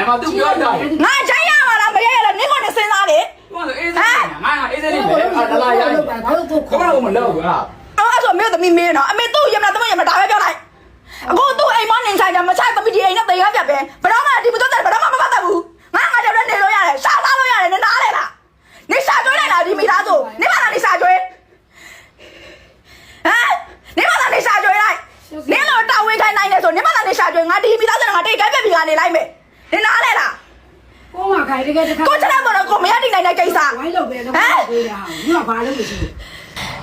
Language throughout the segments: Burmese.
嘛，都不要的。俺这样嘛，那没人了，你看你身上的。我说哎，俺哎这里没，俺拉呀，干嘛我们聊过啊？俺说没有怎么没呢，没都也没怎么也没打外表来。我都哎妈年菜的，没菜怎么的，人家对俺这边，不让俺地不做的，不让俺不打不。俺这边那老样的，啥老样的，你哪来了？你杀猪来了，你没打住，你把那里杀猪？啊？你把那里杀猪来？你老大胃开难的时候，你把那里杀猪，俺地没打着，俺地改变比俺的来没？你哪来了？我嘛开这个，我这两个人，我没有定来干啥？我老白都不会的哈，你老爸都不行。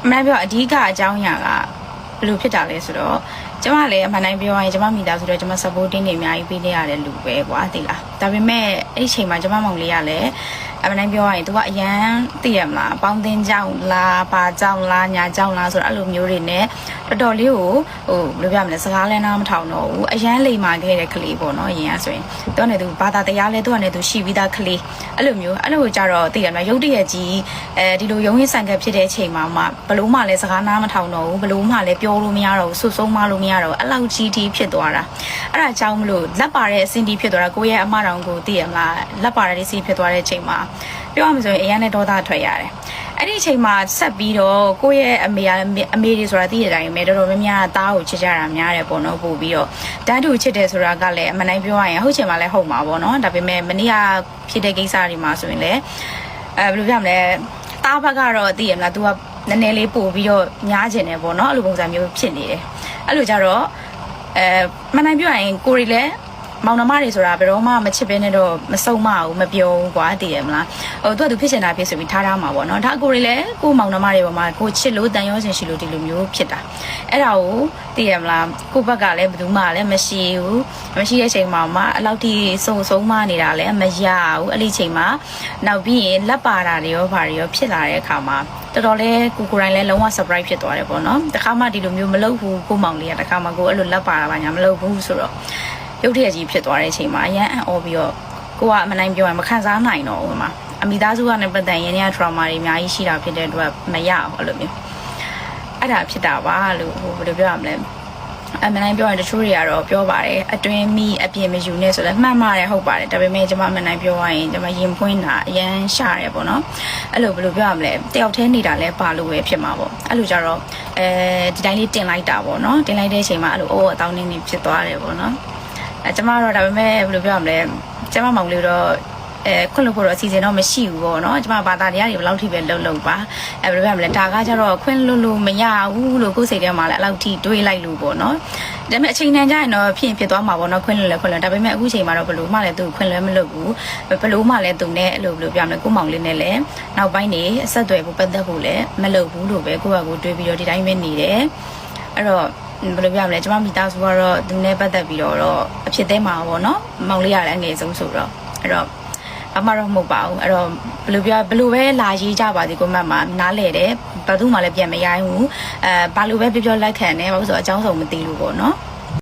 မနိုင်ပြောအဓိကအကြောင်းအရာကဘယ်လိုဖြစ်တာလဲဆိုတော့ကျမလည်းအမှန်တိုင်းပြောရရင်ကျမမိသားစုတော့ကျမ supporting တွေအများကြီးပေးနေရတဲ့လူပဲကွာသိလားဒါပေမဲ့အဲ့ဒီချိန်မှာကျမမောင်လေးကလည်းအမှန်တိုင်းပြောရရင် तू ကအရန်သိရမလားပေါင်းတင်ကြောင်လားပါကြောင်လားညာကြောင်လားဆိုတော့အဲ့လိုမျိုးတွေနဲ့တော်တော်လေးကိုဟိုဘယ်လိုပြမလဲစကားလည်းနားမထောင်တော့ဘူးအရန်လိမ်မာခဲ့တဲ့ကလေးပေါ့နော်အရင်ကဆိုရင်သူကလည်း तू ဘာသာတရားလဲသူကလည်း तू ရှိပြီးသားကလေးအဲ့လိုမျိုးအဲ့လိုကြတော့သိရမလားရုပ်တရက်ကြီးဒီလိုရုံးရင်းဆန်ကပ်ဖြစ်တဲ့အချိန်မှာမှဘလို့မှလည်းစကားနားမထောင်တော့ဘူးဘလို့မှလည်းပြောလို့မရတော့ဘူးဆွဆုံးမလို့မရတော့ဘူးအဲ့လောက်ကြီးတီးဖြစ်သွားတာအဲ့ဒါကြောင့်မလို့လက်ပါတဲ့အစင်တီးဖြစ်သွားတာကိုရဲ့အမတော်ကိုသိရမလားလက်ပါတဲ့စီးဖြစ်သွားတဲ့အချိန်မှာပြောရမှာဆိုရင်အရန်နဲ့ဒေါသထွက်ရတယ်အဲ့ဒီအချိန်မှာဆက်ပြီးတော့ကိုရဲ့အမေတွေဆိုတာသိရတဲ့အတိုင်းပဲတော်တော်များများသားကိုချစ်ကြတာများတယ်ပေါ့နော်ပို့ပြီးတော့တန်းတူချစ်တယ်ဆိုတာကလည်းအမှန်တိုင်းပြောရရင်ဟုတ်ချင်မှလည်းဟုတ်မှာပေါ့နော်ဒါပေမဲ့မနေ့ကဖြစ်တဲ့ကိစ္စတွေမှာဆိုရင်လည်းဘယ်လိုပြောမလဲသားဘက်ကတော့သိရမလား तू ကနည်းနည်းလေးပို့ပြီးတော့ညားကျင်တယ်ပေါ့နော်အဲ့လိုပုံစံမျိုးဖြစ်နေတယ်အဲ့လိုကြတော့မနိုင်ပြောရင်ကိုရီလည်းမောင်နှမတွေဆိုတာဘယ်တော့မှမချစ်ဘဲနဲ့တော့မစုံမအောင်မပြောဘူးကွာတည်ရမလားဟိုသူကသူဖြစ်ချင်တာဖြစ်ဆိုပြီးထားမှာပေါ့နော်ဒါကိုရီလည်းကိုမောင်နှမတွေပေါ်မှာကိုချစ်လို့တန်ရောစင်ရှိလို့ဒီလိုမျိုးဖြစ်တာအဲ့ဒါကိုတည်ရမလားကိုဘက်ကလည်းဘယ်သူမှလည်းမရှိဘူးမရှိတဲ့ချိန်မှာမှအလောက်ထိစုံမနေတာလည်းမရဘူးအဲ့ဒီချိန်မှာနောက်ပြီးရင်လက်ပါတာတွေရောဘာတွေရောဖြစ်လာတဲ့အခါမှာတော်တော်လေးကိုတိုင်းလည်းလုံးဝ surprise ဖြစ်သွားတယ်ပေါ့နော်တခါမှဒီလိုမျိုးမလုပ်ဘူးကိုမောင်လေးကတခါမှကိုအဲ့လိုလက်ပါတာပါညာမလုပ်ဘူးဆိုတော့ရုပ်တရက်ကြီးဖြစ်သွားတဲ့အချိန်မှာအရန်အံ့ဩပြီးတော့ကိုကအမနိုင်ပြောရင်မခံစားနိုင်တော့ဘူးမှာအမိသားစုကလည်းပတ်သက်ရင်းရ trauma တွေအများကြီးရှိတာဖြစ်တဲ့အတွက်မရအောင်အဲ့လိုမျိုးအဲ့ဒါဖြစ်တာပါလို့ဟိုဘယ်လိုပြောရမလဲအမနိုင်ပြောရင်တချို့တွေကတော့ပြောပါတယ်အတွင်းမိအပြင်မယူနဲ့ဆိုလည်းမှန်ပါတယ်ဟုတ်ပါတယ်ဒါပေမဲ့ကျွန်မမနိုင်ပြောရရင်ကျွန်မရင်ဖွင့်တာအရန်ရှာတယ်ပေါ့နော်အဲ့လိုဘယ်လိုပြောရမလဲတယောက်တည်းနေတာလဲပါလို့ပဲဖြစ်မှာပေါ့အဲ့လိုကြတော့ဒီတိုင်းလေးတင်လိုက်တာပေါ့နော်တင်လိုက်တဲ့အချိန်မှာအဲ့လိုအတောင်းနေနေဖြစ်သွားတယ်ပေါ့နော်ကျွန်မတော့ဒါပေမဲ့ဘယ်လိုပြောရမလဲကျွန်မမောင်လေးတော့ခွင့်လို့ဖို့တော့အစီအစဉ်တော့မရှိဘူးပေါ့နော်ကျွန်မဘာသာတရားတွေဘယ်လောက်ထိပဲလုံပါဘယ်လိုပြောရမလဲဒါကကျတော့ခွင့်လို့မရဘူးလို့ကိုယ်စိတ်ထဲမှာလည်းအဲ့လောက်ထိတွေးလိုက်လို့ပေါ့နော်ဒါပေမဲ့အချိန်တန်ကြရင်တော့ဖြစ်သွားမှာပေါ့နော်ခွင့်လို့လည်းခွင့်လို့ဒါပေမဲ့အခုချိန်မှာတော့ဘယ်လိုမှလည်းသူခွင့်လည်းမလုပ်ဘူးဘယ်လိုမှလည်းသူနဲ့အဲ့လိုဘယ်လိုပြောရမလဲကိုမောင်လေးနဲ့လည်းနောက်ပိုင်းနေအဆက်အသွယ်ကိုပတ်သက်ဖို့လည်းမလုပ်ဘူးလို့ပဲကိုယ့်ဘာကိုတွေးပြီးတော့ဒီတိုင်းပဲနေတယ်အဲ့တော့ဘယ်လိုပြောရမလဲကျွန်မမိသားစုကတော့သူနဲ့ပတ်သက်ပြီးတော့အဖြစ်သေးမှာပေါ့နော်မောင်လေးရလည်းအငယ်ဆုံးဆိုတော့အဲ့တော့အမတော့မဟုတ်ပါဘူးအဲ့တော့ဘယ်လိုပဲလာရေးကြပါသေးကိုမတ်မှာနားလဲတယ်ဘာသူမှလည်းပြန်မရိုင်းဘူးဘာလို့ပဲပြောလိုက်ခံတယ်ဘာလို့ဆိုအကြောင်းစုံမသိလို့ပေါ့နော်